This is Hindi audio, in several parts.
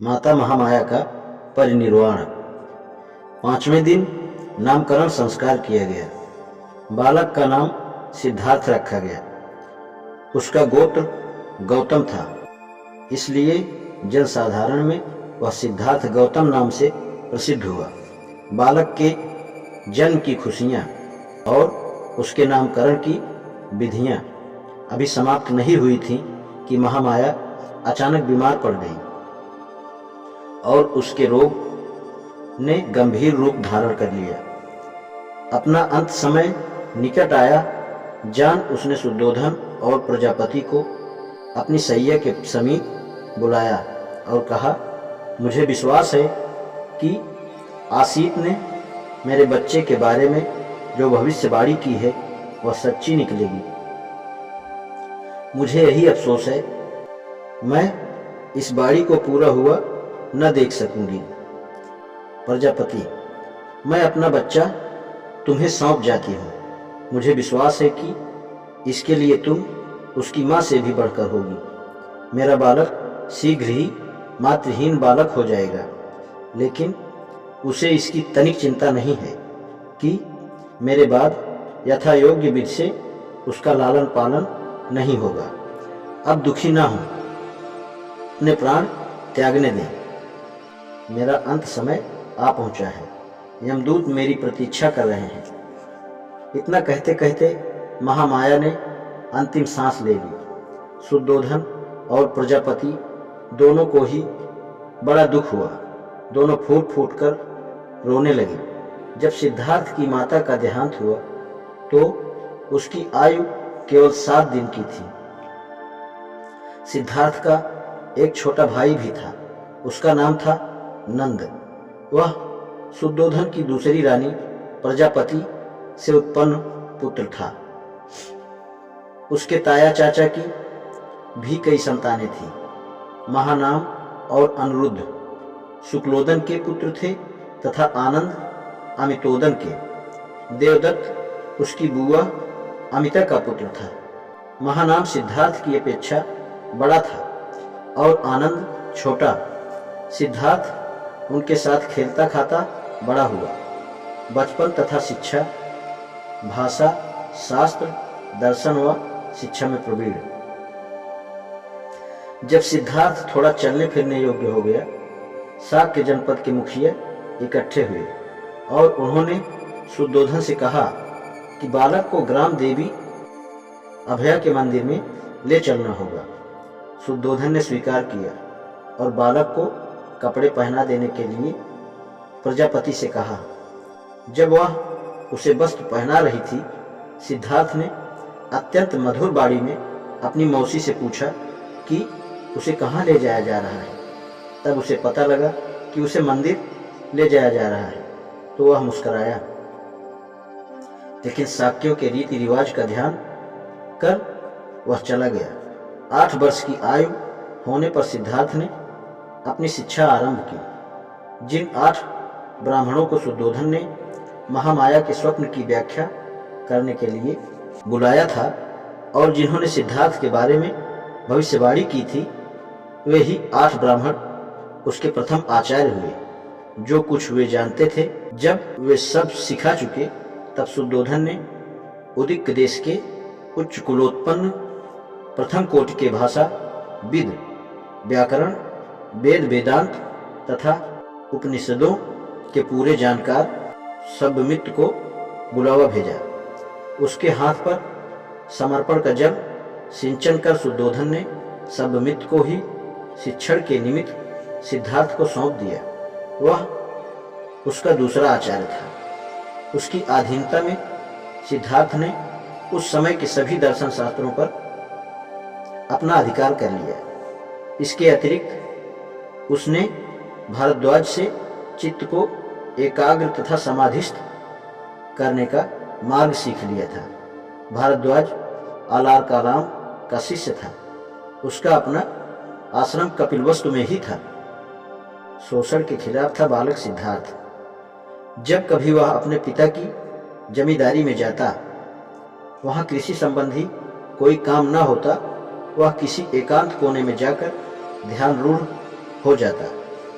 माता महामाया का परिनिर्वाण। 5वें दिन नामकरण संस्कार किया गया। बालक का नाम सिद्धार्थ रखा गया। उसका गोत्र गौतम था, इसलिए जनसाधारण में वह सिद्धार्थ गौतम नाम से प्रसिद्ध हुआ। बालक के जन्म की खुशियाँ और उसके नामकरण की विधियाँ अभी समाप्त नहीं हुई थीं कि महामाया अचानक बीमार पड़ गई और उसके रोग ने गंभीर रूप धारण कर लिया। अपना अंत समय निकट आया जान उसने शुद्धोधन और प्रजापति को अपनी सैया के समीप बुलाया और कहा, मुझे विश्वास है कि आसीत ने मेरे बच्चे के बारे में जो भविष्यवाणी की है वह सच्ची निकलेगी। मुझे यही अफसोस है, मैं इस बाड़ी को पूरा हुआ न देख सकूंगी। प्रजापति, मैं अपना बच्चा तुम्हें सौंप जाती हूँ। मुझे विश्वास है कि इसके लिए तुम उसकी माँ से भी बढ़कर होगी। मेरा बालक शीघ्र ही मातृहीन बालक हो जाएगा, लेकिन उसे इसकी तनिक चिंता नहीं है कि मेरे बाद यथा योग्य विधि से उसका लालन पालन नहीं होगा। अब दुखी ना हो, अपने प्राण त्यागने दें। मेरा अंत समय आ पहुंचा है। यमदूत मेरी प्रतीक्षा कर रहे हैं। इतना कहते कहते महामाया ने अंतिम सांस ले ली। शुद्धोधन और प्रजापति दोनों को ही बड़ा दुख हुआ। दोनों फूट फूट कर रोने लगे। जब सिद्धार्थ की माता का देहांत हुआ तो उसकी आयु केवल 7 दिन की थी। सिद्धार्थ का एक छोटा भाई भी था। उसका नाम था नंद। वह शुद्धोधन की दूसरी रानी प्रजापति से उत्पन्न पुत्र था। उसके ताया चाचा की भी कई संतानें थीं। महानाम और अनिरुद्ध शुक्लोदन के पुत्र थे तथा आनंद अमितोदन के। देवदत्त उसकी बुआ अमिता का पुत्र था। महानाम सिद्धार्थ की अपेक्षा बड़ा था और आनंद छोटा। सिद्धार्थ उनके साथ खेलता खाता बड़ा हुआ। बचपन तथा शिक्षा, भाषा, शास्त्र, दर्शन व शिक्षा में प्रवीण। जब सिद्धार्थ थोड़ा चलने फिरने योग्य हो गया, शाक्य जनपद के मुखिया इकट्ठे हुए और उन्होंने शुद्धोधन से कहा कि बालक को ग्राम देवी अभया के मंदिर में ले चलना होगा। शुद्धोधन ने स्वीकार किया और बालक को कपड़े पहना देने के लिए प्रजापति से कहा। जब वह उसे वस्त्र पहना रही थी, सिद्धार्थ ने अत्यंत मधुर बाड़ी में अपनी मौसी से पूछा कि उसे कहाँ ले जाया जा रहा है। तब उसे पता लगा कि उसे मंदिर ले जाया जा रहा है, तो वह मुस्कुराया। लेकिन शाक्यों के रीति रिवाज का ध्यान कर वह चला गया। 8 वर्ष की आयु होने पर सिद्धार्थ ने अपनी शिक्षा आरंभ की। जिन 8 ब्राह्मणों को शुद्धोधन ने महामाया के स्वप्न की व्याख्या करने के लिए बुलाया था और जिन्होंने सिद्धार्थ के बारे में भविष्यवाणी की थी, वे ही 8 ब्राह्मण उसके प्रथम आचार्य हुए, जो कुछ वे जानते थे। जब वे सब सिखा चुके, तब शुद्धोधन ने उदिक देश के उच्च कुलोत्पन्न प्रथम कोटि के भाषा, विद, व्याकरण, वेद वेदांत तथा उपनिषदों के पूरे जानकार सब्बमित्र को बुलावा भेजा। उसके हाथ पर समर्पण का जल सिंचन कर शुद्धोधन ने सब्बमित्र को ही शिक्षण के निमित्त सिद्धार्थ को सौंप दिया। वह उसका दूसरा आचार्य था। उसकी अधीनता में सिद्धार्थ ने उस समय के सभी दर्शन शास्त्रों पर अपना अधिकार कर लिया। इसके अतिरिक्त उसने भारद्वाज से चित्त को एकाग्र तथा समाधिस्थ करने का मार्ग सीख लिया था। भारद्वाज आलार का राम का शिष्य था। उसका अपना आश्रम कपिलवस्तु में ही था। शोषण के खिलाफ था बालक सिद्धार्थ। जब कभी वह अपने पिता की जमींदारी में जाता, वहाँ कृषि संबंधी कोई काम न होता, वह किसी एकांत कोने में जाकर ध्यान रूढ़ हो जाता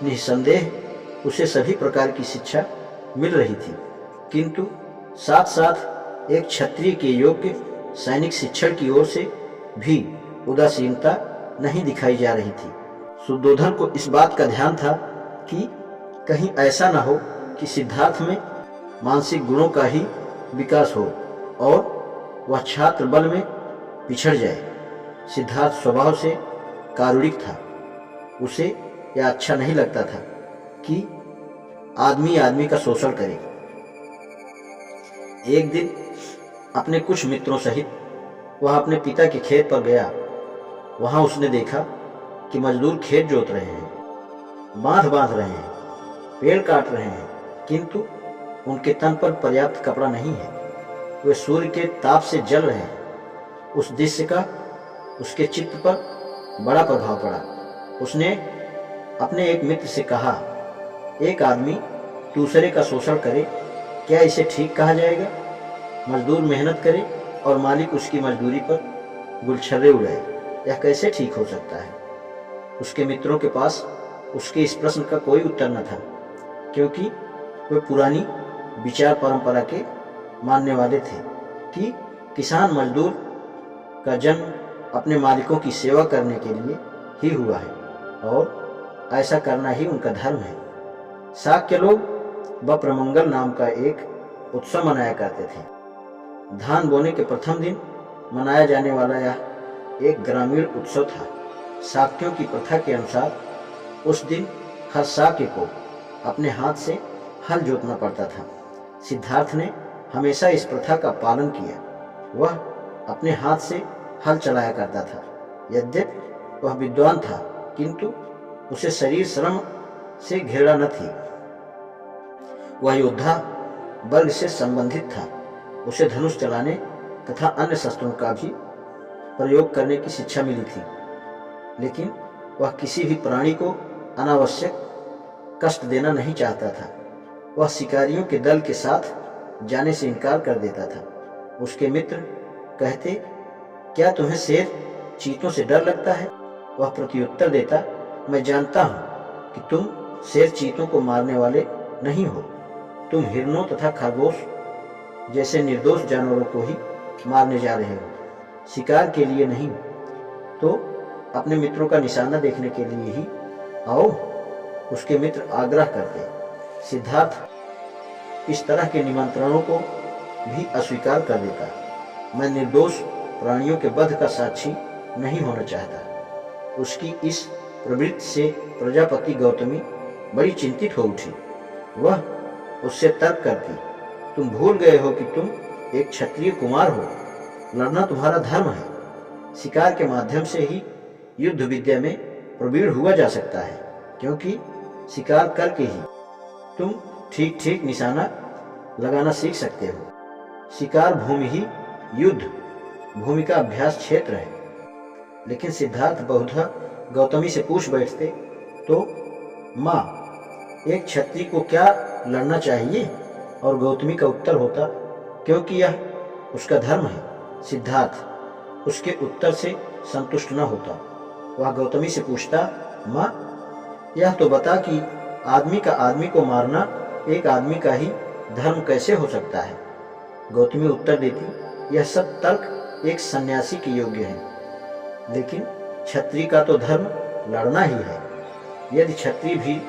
निस्संदेह उसे सभी प्रकार की शिक्षा मिल रही थी, किंतु साथ साथ एक क्षत्रिय के योग्य सैनिक शिक्षण की ओर से भी उदासीनता नहीं दिखाई जा रही थी। शुद्धोधन को इस बात का ध्यान था कि कहीं ऐसा न हो कि सिद्धार्थ में मानसिक गुणों का ही विकास हो और वह छात्र बल में पिछड़ जाए। सिद्धार्थ स्वभाव से कारुणिक था। उसे यह अच्छा नहीं लगता था कि आदमी आदमी का शोषण करे। एक दिन अपने कुछ मित्रों सहित वह अपने पिता के खेत पर गया। वहां उसने देखा कि मजदूर खेत जोत रहे हैं, बांध बांध रहे हैं, पेड़ काट रहे हैं, किंतु उनके तन पर पर्याप्त कपड़ा नहीं है। वे सूर्य के ताप से जल रहे हैं। उस दृश्य का उसके चित्त पर बड़ा प्रभाव पड़ा। उसने अपने एक मित्र से कहा, एक आदमी दूसरे का शोषण करे, क्या इसे ठीक कहा जाएगा? मजदूर मेहनत करे और मालिक उसकी मजदूरी पर गुलछर्रे उड़ाए, यह कैसे ठीक हो सकता है? उसके मित्रों के पास उसके इस प्रश्न का कोई उत्तर न था, क्योंकि वे पुरानी विचार परंपरा के मानने वाले थे कि किसान मजदूर का जन्म अपने मालिकों की सेवा करने के लिए ही हुआ है और ऐसा करना ही उनका धर्म है। शाक्य लोग बप्रमंगल नाम का एक उत्सव मनाया करते थे। धान बोने के प्रथम दिन मनाया जाने वाला यह एक ग्रामीण उत्सव था। शाक्यों की प्रथा के अनुसार उस दिन हर शाक्य को अपने हाथ से हल जोतना पड़ता था। सिद्धार्थ ने हमेशा इस प्रथा का पालन किया। वह अपने हाथ से हल चलाया करता था। यद्यपि वह विद्वान था, किंतु उसे शरीर श्रम से घृणा न थी। वह योद्धा वर्ग से संबंधित था। उसे धनुष चलाने तथा अन्य शस्त्रों का भी प्रयोग करने की शिक्षा मिली थी, लेकिन वह किसी भी प्राणी को अनावश्यक कष्ट देना नहीं चाहता था। वह शिकारियों के दल के साथ जाने से इनकार कर देता था। उसके मित्र कहते, क्या तुम्हें शेर चीतों से डर लगता है? वह प्रत्युत्तर देता, मैं जानता हूं कि तुम शेर चीतों को मारने वाले नहीं हो। तुम हिरणों तथा खरगोश जैसे निर्दोष जानवरों को ही मारने जा रहे हो, शिकार के लिए नहीं। तो अपने मित्रों का निशाना देखने के लिए ही आओ, उसके मित्र आग्रह करते। सिद्धार्थ इस तरह के निमंत्रणों को भी अस्वीकार कर देता। मैं निर्दोष प्राणियों के वध का साक्षी नहीं होना चाहता। उसकी इस प्रवृत्ति से प्रजापति गौतमी बड़ी चिंतित हो उठी। वह उससे तर्क करती, तुम भूल गए हो कि तुम एक क्षत्रिय कुमार हो। लड़ना तुम्हारा धर्म है। शिकार के माध्यम से ही युद्ध विद्या में प्रवीण हुआ जा सकता है, क्योंकि शिकार करके ही तुम ठीक ठीक निशाना लगाना सीख सकते हो। शिकार भूमि ही युद्ध भूमि का अभ्यास क्षेत्र है। लेकिन सिद्धार्थ बहुधा गौतमी से पूछ बैठते तो, माँ, एक क्षत्रिय को क्या लड़ना चाहिए? और गौतमी का उत्तर होता, क्योंकि यह उसका धर्म है। सिद्धार्थ उसके उत्तर से संतुष्ट न होता। वह गौतमी से पूछता, माँ, यह तो बता कि आदमी का आदमी को मारना एक आदमी का ही धर्म कैसे हो सकता है? गौतमी उत्तर देती, यह सब तर्क एक सन्यासी के योग्य है, लेकिन क्षत्रिय का तो धर्म लड़ना ही है। यदि क्षत्रिय भी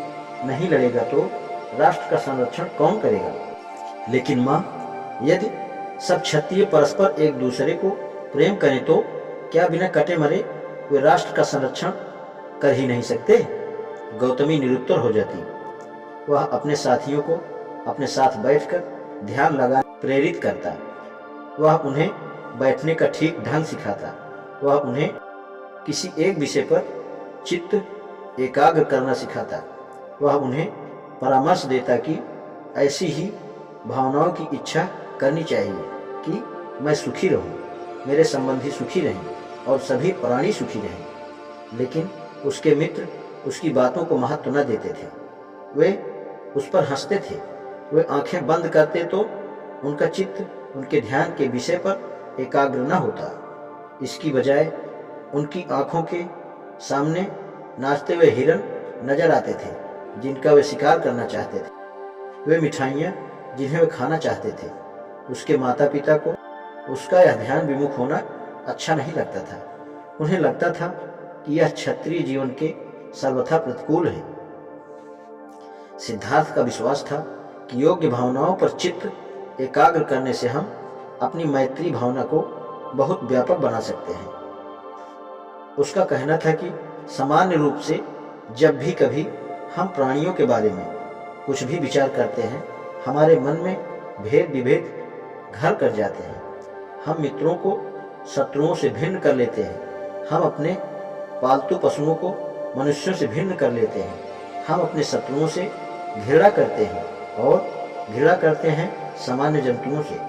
नहीं लड़ेगा तो राष्ट्र का संरक्षण कौन करेगा? लेकिन माँ, यदि सब क्षत्रिय परस्पर एक दूसरे को प्रेम करें तो क्या बिना कटे मरे वे राष्ट्र का संरक्षण कर ही नहीं सकते? गौतमी निरुत्तर हो जाती। वह अपने साथियों को अपने साथ बैठकर ध्यान लगाने प्रेरित करता। वह उन्हें बैठने का ठीक ढंग सिखाता। वह उन्हें किसी एक विषय पर चित्त एकाग्र करना सिखाता। वह उन्हें परामर्श देता कि ऐसी ही भावनाओं की इच्छा करनी चाहिए कि मैं सुखी रहूं, मेरे संबंधी सुखी रहें और सभी प्राणी सुखी रहें। लेकिन उसके मित्र उसकी बातों को महत्व न देते थे। वे उस पर हंसते थे। वे आंखें बंद करते तो उनका चित्त उनके ध्यान के विषय पर एकाग्र न होता। इसकी बजाय उनकी आंखों के सामने नाचते हुए हिरण नजर आते थे। जिनका वे शिकार करना चाहते थे, वे मिठाइयाँ जिन्हें वे खाना चाहते थे। उसके माता पिता को उसका यह ध्यान विमुख होना अच्छा नहीं लगता था। उन्हें लगता था कि यह क्षत्रिय जीवन के सर्वथा प्रतिकूल है। सिद्धार्थ का विश्वास था कि योग्य भावनाओं पर चित्त एकाग्र करने से हम अपनी मैत्री भावना को बहुत व्यापक बना सकते हैं। उसका कहना था कि सामान्य रूप से जब भी कभी हम प्राणियों के बारे में कुछ भी विचार करते हैं, हमारे मन में भेद विभेद घर कर जाते हैं। हम मित्रों को शत्रुओं से भिन्न कर लेते हैं। हम अपने पालतू पशुओं को मनुष्यों से भिन्न कर लेते हैं। हम अपने शत्रुओं से घृणा करते हैं और घृणा करते हैं सामान्य जंतुओं से।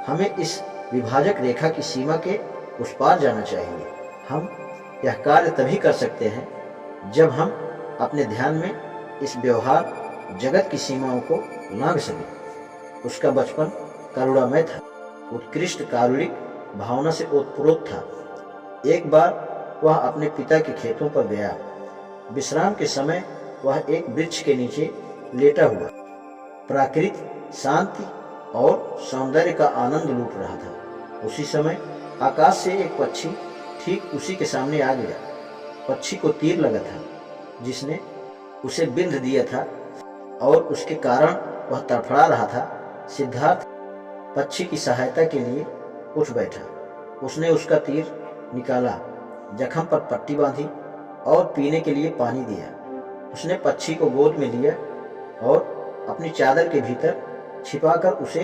हमें इस विभाजक रेखा की सीमा के उस पार जाना चाहिए। हम यह कार्य तभी कर सकते हैं जब हम अपने ध्यान में इस व्यवहार जगत की सीमाओं को लांघ सकें। उसका बचपन करुणामय था, उत्कृष्ट कारुणिक भावना से ओतप्रोत था। एक बार वह अपने पिता के खेतों पर गया। विश्राम के समय वह एक वृक्ष के नीचे लेटा हुआ प्राकृतिक शांति और सौंदर्य का आनंद लूट रहा था। उसी समय आकाश से एक पक्षी ठीक उसी के सामने आ गया। पक्षी को तीर लगा था जिसने उसे बिंध दिया था और उसके कारण वह तड़फड़ा रहा था। सिद्धार्थ पक्षी की सहायता के लिए उठ बैठा। उसने उसका तीर निकाला, जख्म पर पट्टी बांधी और पीने के लिए पानी दिया। उसने पक्षी को गोद में लिया और अपनी चादर के भीतर छिपाकर उसे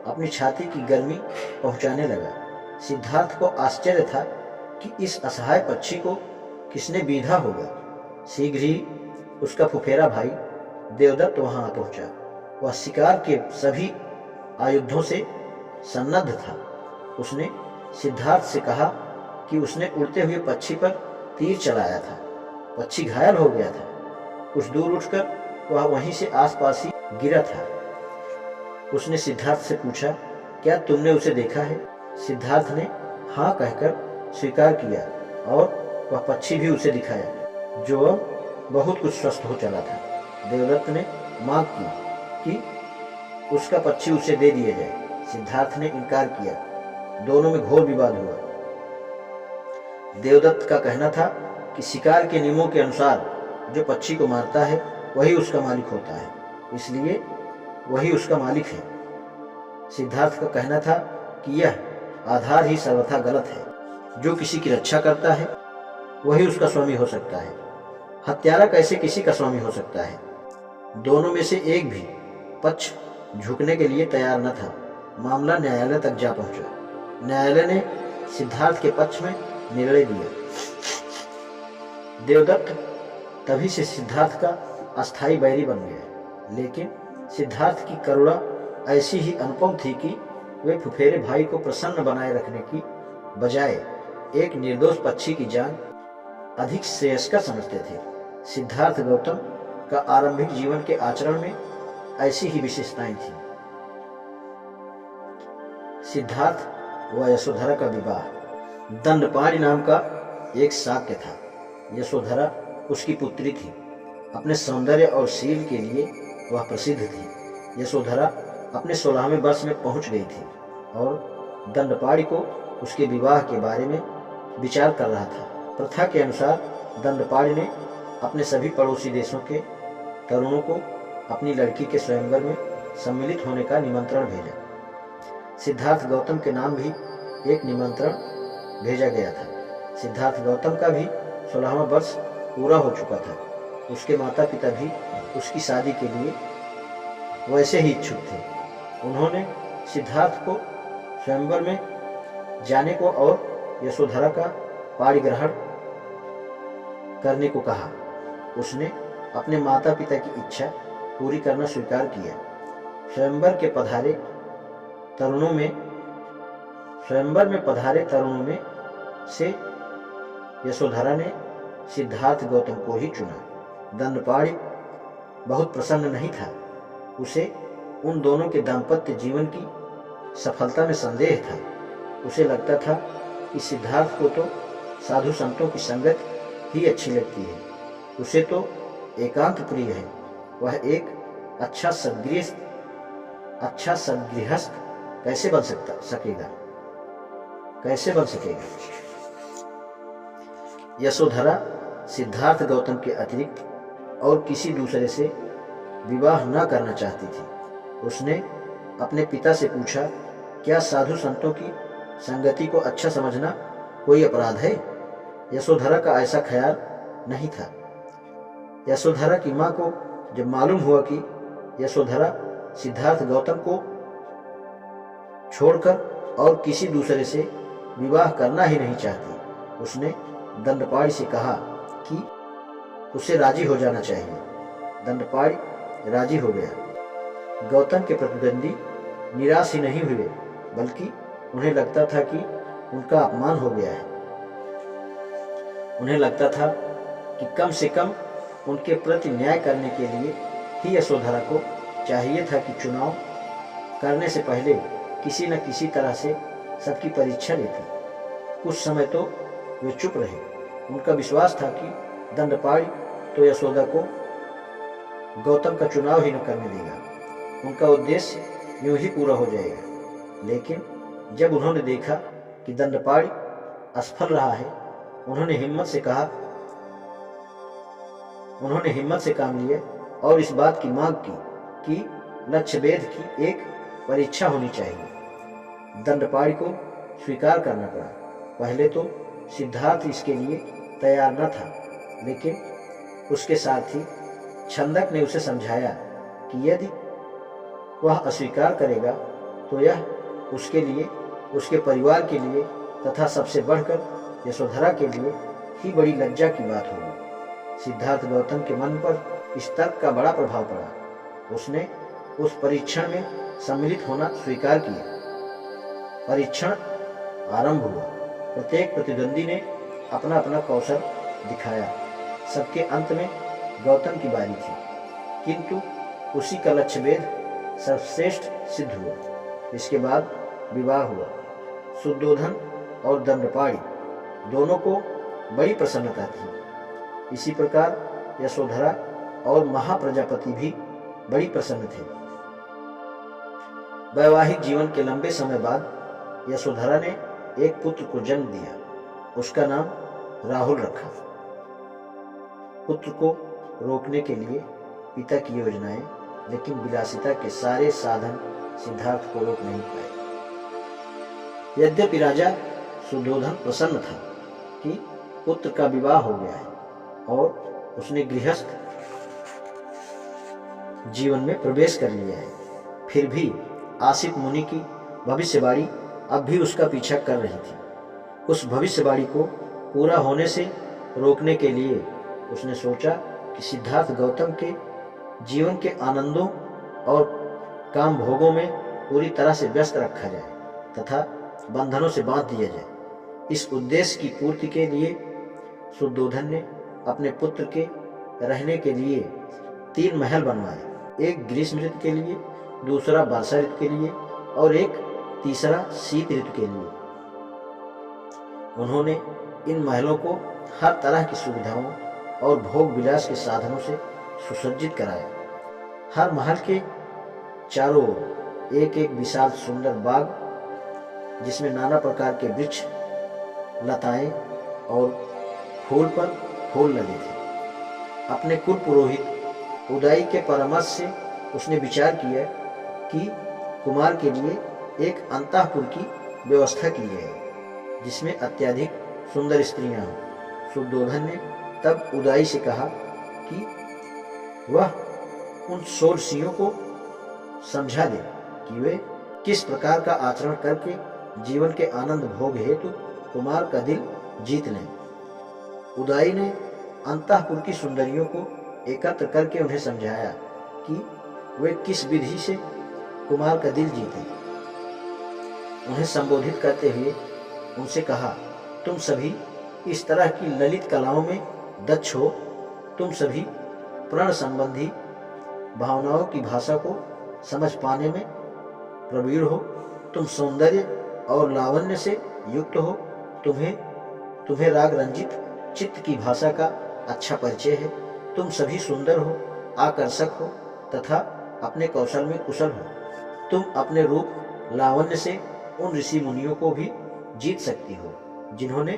अपनी छाती की गर्मी पहुंचाने लगा। सिद्धार्थ को आश्चर्य था कि इस असहाय पक्षी को किसने बीधा होगा। शीघ्र ही उसका फुफेरा भाई देवदत्त वहां पहुंचा। वह शिकार के सभी आयुधों से सन्नद्ध था। उसने सिद्धार्थ से कहा कि उसने उड़ते हुए पक्षी पर तीर चलाया था। पक्षी घायल हो गया था। कुछ दूर उठकर वह वहीं से आसपास ही गिरा था। उसने सिद्धार्थ से पूछा, क्या तुमने उसे देखा है? सिद्धार्थ ने हाँ कहकर स्वीकार किया और वह पक्षी भी उसे दिखाया, जो अब बहुत कुछ स्वस्थ हो चला था। देवदत्त ने मांग की कि उसका पक्षी उसे दे दिया जाए। सिद्धार्थ ने इनकार किया। दोनों में घोर विवाद हुआ। देवदत्त का कहना था कि शिकार के नियमों के अनुसार जो पक्षी को मारता है वही उसका मालिक होता है, इसलिए वही उसका मालिक है। सिद्धार्थ का कहना था कि यह आधार ही सर्वथा गलत है। जो किसी की रक्षा करता है वही उसका स्वामी हो सकता है। हत्यारा कैसे किसी का स्वामी हो सकता है? दोनों में से एक भी पक्ष झुकने के लिए तैयार न था। मामला न्यायालय तक जा पहुंचा। न्यायालय ने सिद्धार्थ के पक्ष में निर्णय दिया। देवदत्त तभी से सिद्धार्थ का अस्थायी बैरी बन गया, लेकिन सिद्धार्थ की करुणा ऐसी ही अनुपम थी कि वे फुफेरे भाई को प्रसन्न बनाए रखने की बजाय एक निर्दोष पक्षी की जान अधिक श्रेयस्कर समझते थे। सिद्धार्थ गौतम का आरंभिक जीवन के आचरण में ऐसी ही विशेषताएं थी। सिद्धार्थ व यशोधरा का विवाह। दंडपाणि नाम का एक शाक्य था। यशोधरा उसकी पुत्री थी। अपने सौंदर्य और शील के लिए वह प्रसिद्ध थी। यशोधरा अपने 16वें वर्ष में पहुंच गई थी और दंडपाणि को उसके विवाह के बारे में विचार कर रहा था। प्रथा के अनुसार दंडपाणि ने अपने सभी पड़ोसी देशों के तरुणों को अपनी लड़की के स्वयंवर में सम्मिलित होने का निमंत्रण भेजा। सिद्धार्थ गौतम के नाम भी एक निमंत्रण भेजा गया था। सिद्धार्थ गौतम का भी 16वां वर्ष पूरा हो चुका था। उसके माता पिता भी उसकी शादी के लिए वैसे ही इच्छुक थे। उन्होंने सिद्धार्थ को स्वयंवर में जाने को और यशोधरा का पाणिग्रहण करने को कहा। उसने अपने माता पिता की इच्छा पूरी करना स्वीकार किया। स्वयंवर में पधारे तरुणों में से यशोधरा ने सिद्धार्थ गौतम को ही चुना। दंडपाणि बहुत प्रसन्न नहीं था। उसे उन दोनों के दाम्पत्य जीवन की सफलता में संदेह था। उसे लगता था कि सिद्धार्थ को तो साधु संतों की संगत ही अच्छी लगती है। उसे तो एकांत प्रिय है। वह एक अच्छा सद्गृहस्थ कैसे बन सकेगा। यशोधरा सिद्धार्थ गौतम के अतिरिक्त और किसी दूसरे से विवाह न करना चाहती थी। उसने अपने पिता से पूछा, क्या साधु संतों की संगति को अच्छा समझना कोई अपराध है? यशोधरा का ऐसा ख्याल नहीं था। यशोधरा की माँ को जब मालूम हुआ कि यशोधरा सिद्धार्थ गौतम को छोड़कर और किसी दूसरे से विवाह करना ही नहीं चाहती, उसने दंडपाणि से कहा कि उसे राजी हो जाना चाहिए। दंडपाणि राजी हो गया। गौतम के प्रतिद्वंदी निराश ही नहीं हुए, बल्कि उन्हें लगता था कि उनका अपमान हो गया है। उन्हें लगता था कि कम से कम उनके प्रति न्याय करने के लिए ही यशोधरा को चाहिए था कि चुनाव करने से पहले किसी न किसी तरह से सबकी परीक्षा लेती। कुछ समय तो वे चुप रहे। उनका विश्वास था कि दंडपाणि तो यशोदा को गौतम का चुनाव ही न करने देगा, उनका उद्देश्य यूं ही पूरा हो जाएगा। लेकिन जब उन्होंने देखा कि दंडपाणि असफल रहा है, उन्होंने हिम्मत से काम लिया और इस बात की मांग की कि लक्ष्यभेद की एक परीक्षा होनी चाहिए। दंडपाणि को स्वीकार करना पड़ा। पहले तो सिद्धार्थ इसके लिए तैयार न था, लेकिन उसके साथी छंदक ने उसे समझाया कि यदि वह अस्वीकार करेगा तो यह उसके लिए, उसके परिवार के लिए तथा सबसे बढ़कर यशोधरा के लिए ही बड़ी लज्जा की बात होगी। सिद्धार्थ गौतम के मन पर इस तर्क का बड़ा प्रभाव पड़ा। उसने उस परीक्षण में सम्मिलित होना स्वीकार किया। परीक्षण आरंभ हुआ। प्रत्येक प्रतिद्वंदी ने अपना अपना कौशल दिखाया। सबके अंत में गौतम की बारी थी, किंतु उसी का लक्ष्यभेद सर्वश्रेष्ठ सिद्ध हुआ। इसके बाद विवाह हुआ। शुद्धोधन और दंडपाणि दोनों को बड़ी प्रसन्नता थी। इसी प्रकार यशोधरा और महाप्रजापति भी बड़ी प्रसन्न थे। वैवाहिक जीवन के लंबे समय बाद यशोधरा ने एक पुत्र को जन्म दिया। उसका नाम राहुल रखा। पुत्र को रोकने के लिए पिता की योजनाएं, लेकिन विलासिता के सारे साधन सिद्धार्थ को रोक नहीं पाए। यद्यपि राजा शुद्धोधन प्रसन्न था कि पुत्र का विवाह हो गया है और उसने गृहस्थ जीवन में प्रवेश कर लिया है, फिर भी आसित मुनि की भविष्यवाणी अब भी उसका पीछा कर रही थी। उस भविष्यवाणी को पूरा होने से रोकने के लिए उसने सोचा कि सिद्धार्थ गौतम के जीवन के आनंदों और काम भोगों में पूरी तरह से व्यस्त रखा जाए तथा बंधनों से बांध दिया जाए। इस उद्देश्य की पूर्ति के लिए शुद्धोधन ने अपने पुत्र के रहने के लिए 3 महल बनवाए, एक ग्रीष्म ऋतु के लिए, दूसरा वर्षा ऋतु के लिए और एक तीसरा शीत ऋतु के लिए। उन्होंने इन महलों को हर तरह की सुविधाओं और भोग विलास के साधनों से सुसज्जित कराया। हर महल के चारों ओर एक एक विशाल सुंदर बाग, जिसमें नाना प्रकार के वृक्ष, लताएं और फूल पर फूल लगे थे। अपने कुल पुरोहित उदाई के परामर्श से उसने विचार किया कि कुमार के लिए एक अंतःपुर की व्यवस्था की जाए, जिसमें अत्यधिक सुंदर स्त्रियां हों। शुद्धोधन ने तब उदाई से कहा कि वह उन षोडशियों को समझा दे कि वे किस प्रकार का आचरण करके जीवन के आनंद भोग हेतु कुमार का दिल जीत लें। उदाई ने अंतःपुर की सुंदरियों को एकत्र करके उन्हें समझाया कि वे किस विधि से कुमार का दिल जीते। उन्हें संबोधित करते हुए उनसे कहा, तुम सभी इस तरह की ललित कलाओं में दक्ष हो, तुम सभी प्रण संबंधी भावनाओं की भाषा को समझ पाने में प्रवीण हो, तुम सौंदर्य और लावण्य से युक्त हो, तुम्हें राग रंजित चित्त की भाषा का अच्छा परिचय है, तुम सभी सुंदर हो, आकर्षक हो, तथा अपने कौशल में कुशल हो। तुम अपने रूप लावण्य से उन ऋषि मुनियों को भी जीत सकती हो जिन्होंने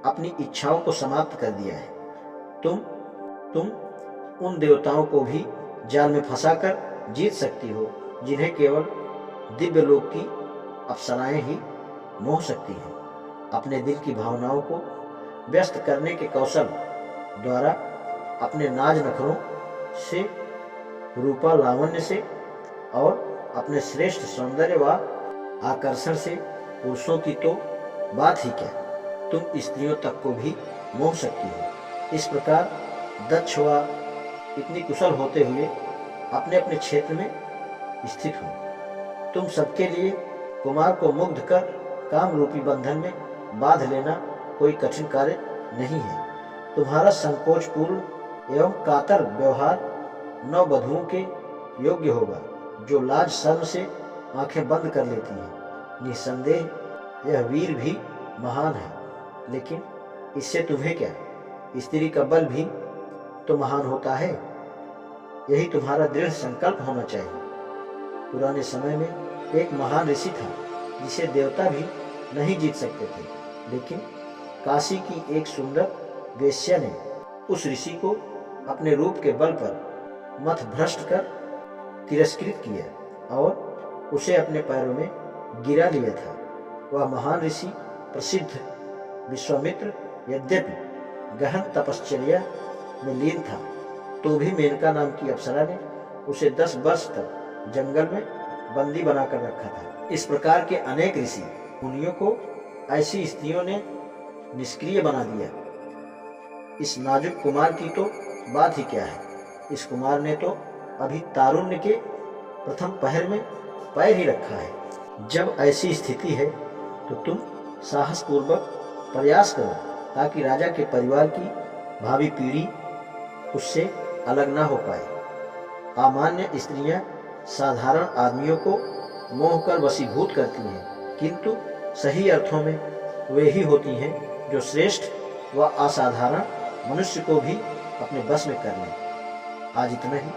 अपनी इच्छाओं को समाप्त कर दिया है। तुम उन देवताओं को भी जाल में फंसाकर जीत सकती हो जिन्हें केवल दिव्य लोक की अप्सराएं ही मोह सकती हैं। अपने दिल की भावनाओं को व्यस्त करने के कौशल द्वारा अपने नाज नखरों से, रूपा लावण्य से और अपने श्रेष्ठ सौंदर्य व आकर्षण से पुरुषों की तो बात ही क्या, तुम स्त्रियों तक को भी मोह सकती हो। इस प्रकार दक्ष व इतनी कुशल होते हुए अपने अपने क्षेत्र में स्थित हो। तुम सबके लिए कुमार को मुग्ध कर काम रूपी बंधन में बांध लेना कोई कठिन कार्य नहीं है। तुम्हारा संकोचपूर्ण एवं कातर व्यवहार नववधुओं के योग्य होगा जो लाज शर्म से आंखें बंद कर लेती हैं। निस्संदेह यह वीर भी महान है, लेकिन इससे तुम्हें क्या, स्त्री का बल भी तो महान होता है। यही तुम्हारा दृढ़ संकल्प होना चाहिए। पुराने समय में एक महान ऋषि था जिसे देवता भी नहीं जीत सकते थे, लेकिन काशी की एक सुंदर वेश्या ने उस ऋषि को अपने रूप के बल पर मथ भ्रष्ट कर तिरस्कृत किया और उसे अपने पैरों में गिरा लिया था। वह महान ऋषि प्रसिद्ध विश्वामित्र यद्यपि गहन तपश्चर्या में लीन था, तो भी मेनका नाम की अप्सरा ने उसे 10 वर्ष तक जंगल में बंदी बनाकर रखा था। इस प्रकार के अनेक ऋषि मुनियों को ऐसी स्त्रियों ने निष्क्रिय बना दिया। इस नाजुक कुमार की तो बात ही क्या है। इस कुमार ने तो अभी तारुण्य के प्रथम पहर में पैर ही रखा है। जब ऐसी स्थिति है तो तुम साहसपूर्वक प्रयास करो ताकि राजा के परिवार की भावी पीढ़ी उससे अलग ना हो पाए। अमान्य स्त्रियां साधारण आदमियों को मोह कर वशीभूत करती हैं, किंतु सही अर्थों में वे ही होती हैं जो श्रेष्ठ व असाधारण मनुष्य को भी अपने बस में कर लें। आज इतना ही।